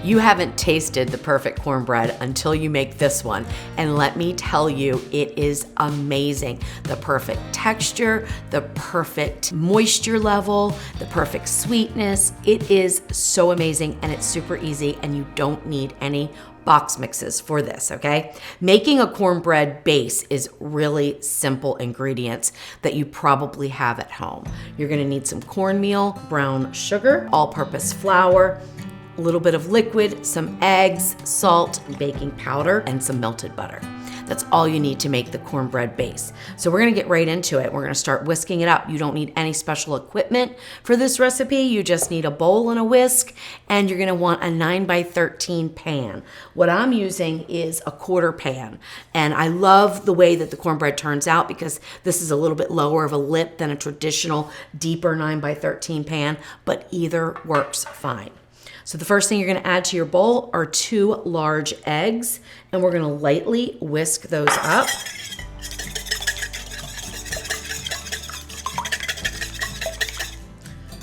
You haven't tasted the perfect cornbread until you make this one. And let me tell you, it is amazing. The perfect texture, the perfect moisture level, the perfect sweetness. It is so amazing and it's super easy and you don't need any box mixes for this, okay? Making a cornbread base is really simple ingredients that you probably have at home. You're gonna need some cornmeal, brown sugar, all-purpose flour, a little bit of liquid, some eggs, salt, baking powder, and some melted butter. That's all you need to make the cornbread base. So we're gonna get right into it. We're gonna start whisking it up. You don't need any special equipment for this recipe. You just need a bowl and a whisk, and you're gonna want a 9x13 pan. What I'm using is a quarter pan, and I love the way that the cornbread turns out because this is a little bit lower of a lip than a traditional deeper 9x13 pan, but either works fine. So the first thing you're gonna add to your bowl are 2 large eggs, and we're gonna lightly whisk those up.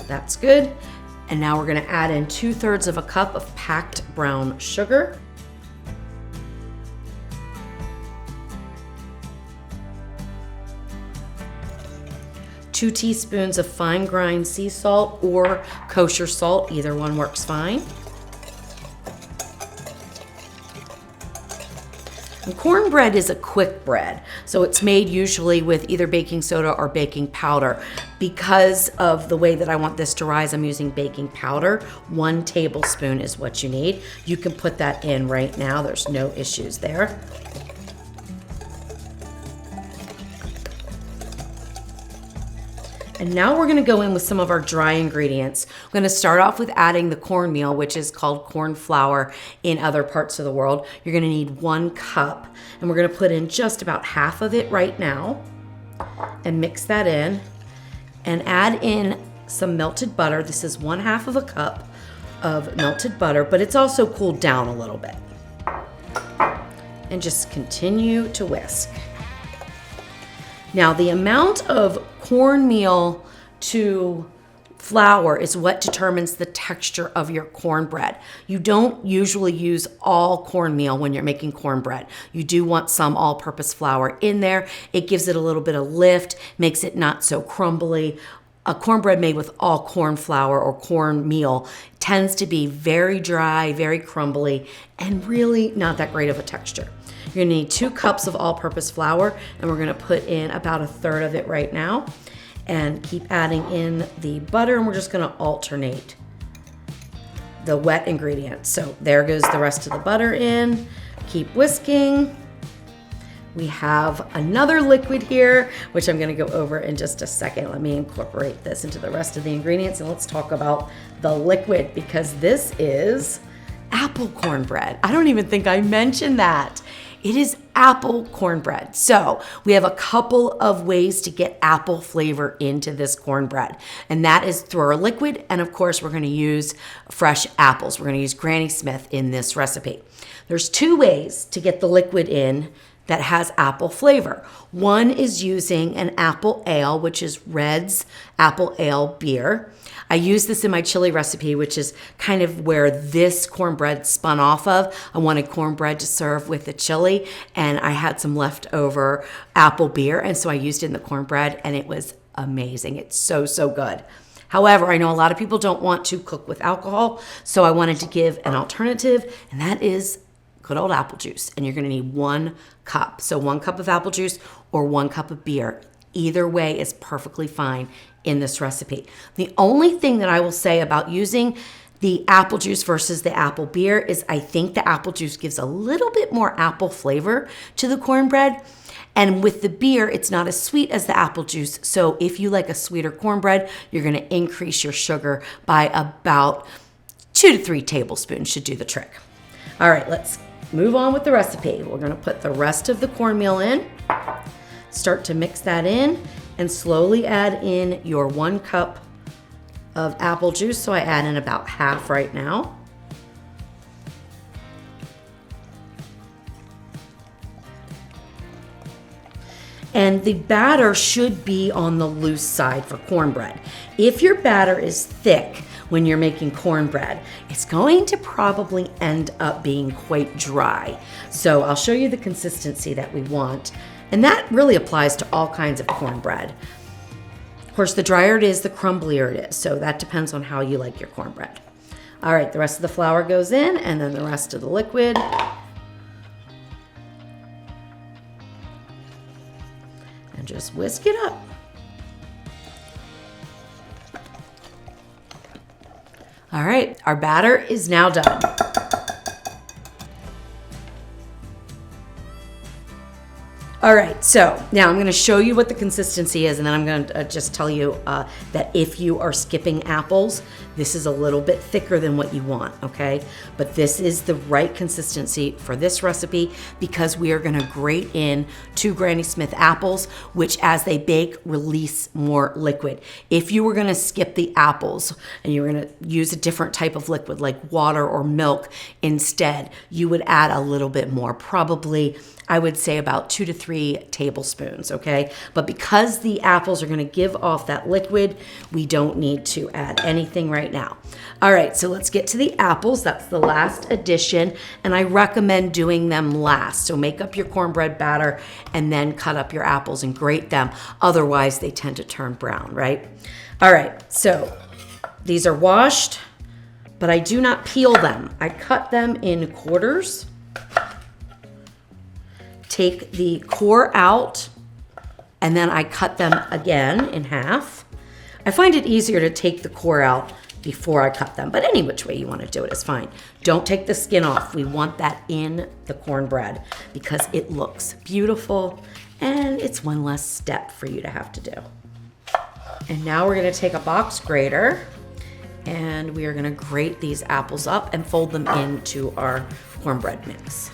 That's good. And now we're gonna add in 2/3 of a cup of packed brown sugar. Two teaspoons of fine grind sea salt or kosher salt, either one works fine. And cornbread is a quick bread, so it's made usually with either baking soda or baking powder. Because of the way that I want this to rise, I'm using baking powder. 1 tablespoon is what you need. You can put that in right now, there's no issues there. And now we're gonna go in with some of our dry ingredients. I'm gonna start off with adding the cornmeal, which is called corn flour in other parts of the world. You're gonna need 1 cup, and we're gonna put in just about half of it right now, and mix that in, and add in some melted butter. This is 1/2 of a cup of melted butter, but it's also cooled down a little bit. And just continue to whisk. Now, the amount of cornmeal to flour is what determines the texture of your cornbread. You don't usually use all cornmeal when you're making cornbread. You do want some all-purpose flour in there. It gives it a little bit of lift, makes it not so crumbly. A cornbread made with all corn flour or cornmeal tends to be very dry, very crumbly, and really not that great of a texture. You're gonna need 2 cups of all-purpose flour, and we're gonna put in about 1/3 of it right now, and keep adding in the butter, and we're just gonna alternate the wet ingredients. So there goes the rest of the butter in. Keep whisking. We have another liquid here, which I'm gonna go over in just a second. Let me incorporate this into the rest of the ingredients, and let's talk about the liquid, because this is apple cornbread. I don't even think I mentioned that. It is apple cornbread. So we have a couple of ways to get apple flavor into this cornbread, and that is through our liquid, and of course we're gonna use fresh apples. We're gonna use Granny Smith in this recipe. There's 2 ways to get the liquid in that has apple flavor. One is using an apple ale, which is Red's apple ale beer. I use this in my chili recipe, which is kind of where this cornbread spun off of. I wanted cornbread to serve with the chili, and I had some leftover apple beer, and so I used it in the cornbread, and it was amazing. It's so, so good. However, I know a lot of people don't want to cook with alcohol, so I wanted to give an alternative, and that is good old apple juice. And you're gonna need 1 cup. So 1 cup of apple juice or 1 cup of beer. Either way is perfectly fine in this recipe. The only thing that I will say about using the apple juice versus the apple beer is I think the apple juice gives a little bit more apple flavor to the cornbread. And with the beer, it's not as sweet as the apple juice. So if you like a sweeter cornbread, you're gonna increase your sugar by about 2 to 3 tablespoons should do the trick. All right, let's move on with the recipe. We're gonna put the rest of the cornmeal in, start to mix that in, and slowly add in your 1 cup of apple juice. So I add in about half right now. And the batter should be on the loose side for cornbread. If your batter is thick, when you're making cornbread. It's going to probably end up being quite dry. So I'll show you the consistency that we want. And that really applies to all kinds of cornbread. Of course, the drier it is, the crumblier it is. So that depends on how you like your cornbread. All right, the rest of the flour goes in, and then the rest of the liquid. And just whisk it up. All right, our batter is now done. All right, so now I'm gonna show you what the consistency is, and then I'm gonna just tell you that if you are skipping apples, this is a little bit thicker than what you want, okay? But this is the right consistency for this recipe because we are gonna grate in 2 Granny Smith apples, which as they bake, release more liquid. If you were gonna skip the apples and you're gonna use a different type of liquid like water or milk instead, you would add a little bit more, probably I would say about 2 to 3 tablespoons, okay? But because the apples are gonna give off that liquid, we don't need to add anything right now. All right, so let's get to the apples. That's the last addition, and I recommend doing them last. So make up your cornbread batter and then cut up your apples and grate them. Otherwise, they tend to turn brown, right? All right, so these are washed, but I do not peel them. I cut them in quarters. Take the core out, and then I cut them again in half. I find it easier to take the core out before I cut them, but any which way you want to do it is fine. Don't take the skin off. We want that in the cornbread because it looks beautiful and it's one less step for you to have to do. And now we're gonna take a box grater and we are gonna grate these apples up and fold them into our cornbread mix.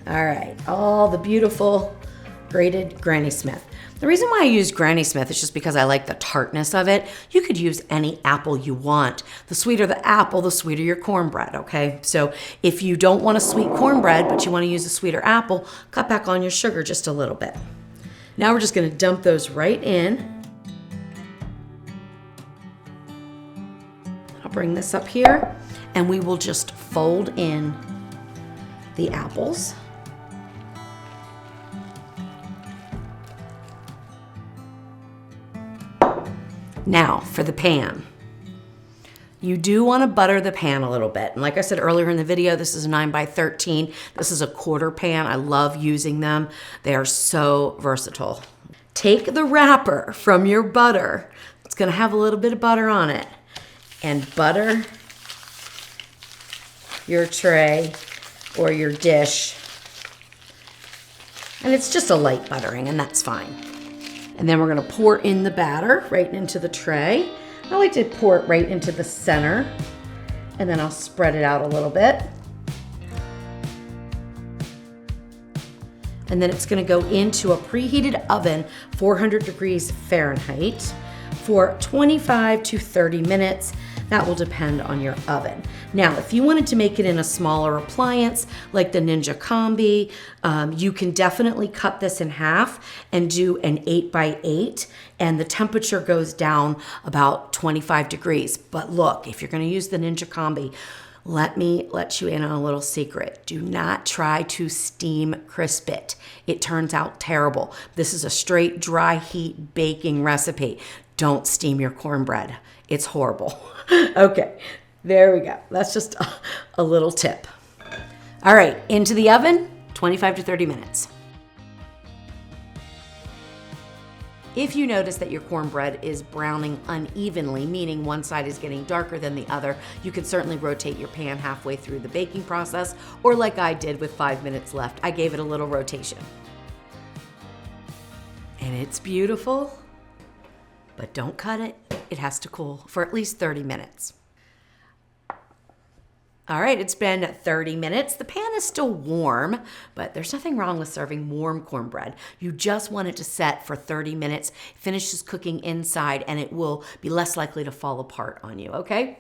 All right, all the beautiful grated Granny Smith. The reason why I use Granny Smith is just because I like the tartness of it. You could use any apple you want. The sweeter the apple, the sweeter your cornbread, okay? So if you don't want a sweet cornbread, but you want to use a sweeter apple, cut back on your sugar just a little bit. Now we're just gonna dump those right in. I'll bring this up here, and we will just fold in the apples. Now for the pan. You do want to butter the pan a little bit. And like I said earlier in the video, this is a 9x13. This is a quarter pan. I love using them. They are so versatile. Take the wrapper from your butter. It's going to have a little bit of butter on it. And butter your tray or your dish. And it's just a light buttering, and that's fine. And then we're gonna pour in the batter right into the tray. I like to pour it right into the center, and then I'll spread it out a little bit. And then it's gonna go into a preheated oven, 400 degrees Fahrenheit, for 25 to 30 minutes. That will depend on your oven. Now, if you wanted to make it in a smaller appliance like the Ninja Combi, you can definitely cut this in half and do an 8x8, and the temperature goes down about 25 degrees. But look, if you're gonna use the Ninja Combi, let me let you in on a little secret. Do not try to steam crisp it. It turns out terrible. This is a straight dry heat baking recipe. Don't steam your cornbread. It's horrible. Okay, there we go. That's just a little tip. All right, into the oven, 25 to 30 minutes. If you notice that your cornbread is browning unevenly, meaning one side is getting darker than the other, you can certainly rotate your pan halfway through the baking process, or like I did with 5 minutes left, I gave it a little rotation. And it's beautiful, but don't cut it. It has to cool for at least 30 minutes. All right, it's been 30 minutes. The pan is still warm, but there's nothing wrong with serving warm cornbread. You just want it to set for 30 minutes, finishes cooking inside, and it will be less likely to fall apart on you, okay?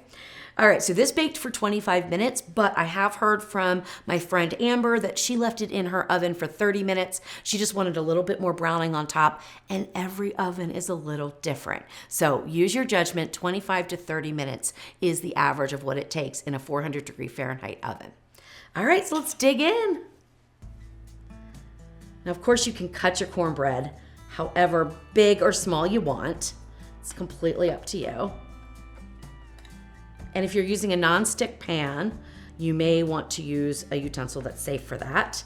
All right, so this baked for 25 minutes, but I have heard from my friend Amber that she left it in her oven for 30 minutes. She just wanted a little bit more browning on top, and every oven is a little different. So use your judgment. 25 to 30 minutes is the average of what it takes in a 400-degree Fahrenheit oven. All right, so let's dig in. Now, of course, you can cut your cornbread however big or small you want. It's completely up to you. And if you're using a non-stick pan, you may want to use a utensil that's safe for that.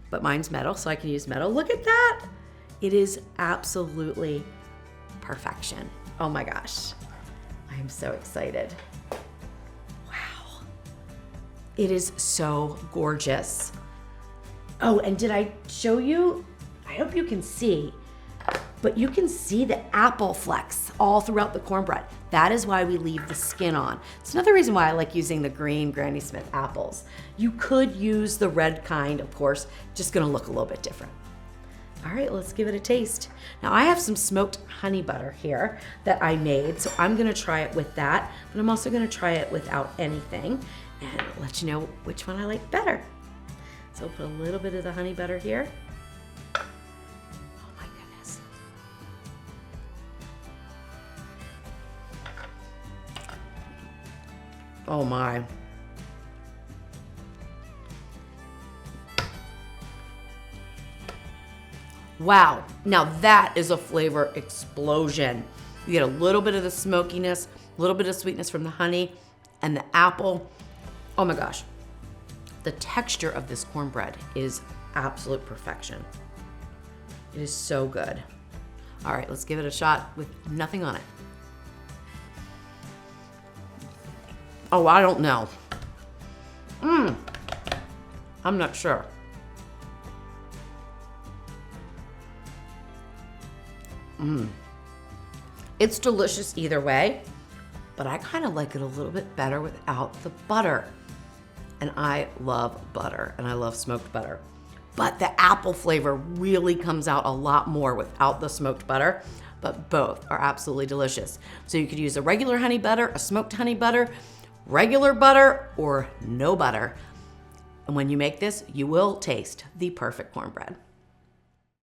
But mine's metal, so I can use metal. Look at that. It is absolutely perfection. Oh my gosh. I am so excited. Wow. It is so gorgeous. Oh, and did I show you? I hope you can see. But you can see the apple flecks all throughout the cornbread. That is why we leave the skin on. It's another reason why I like using the green Granny Smith apples. You could use the red kind, of course, just gonna look a little bit different. All right, let's give it a taste. Now I have some smoked honey butter here that I made, so I'm gonna try it with that, but I'm also gonna try it without anything and let you know which one I like better. So I'll put a little bit of the honey butter here. Oh my. Wow, now that is a flavor explosion. You get a little bit of the smokiness, a little bit of sweetness from the honey and the apple. Oh my gosh. The texture of this cornbread is absolute perfection. It is so good. All right, let's give it a shot with nothing on it. Oh, I don't know. I'm not sure. It's delicious either way, but I kind of like it a little bit better without the butter. And I love butter, and I love smoked butter. But the apple flavor really comes out a lot more without the smoked butter, but both are absolutely delicious. So you could use a regular honey butter, a smoked honey butter, regular butter, or no butter. And when you make this, you will taste the perfect cornbread.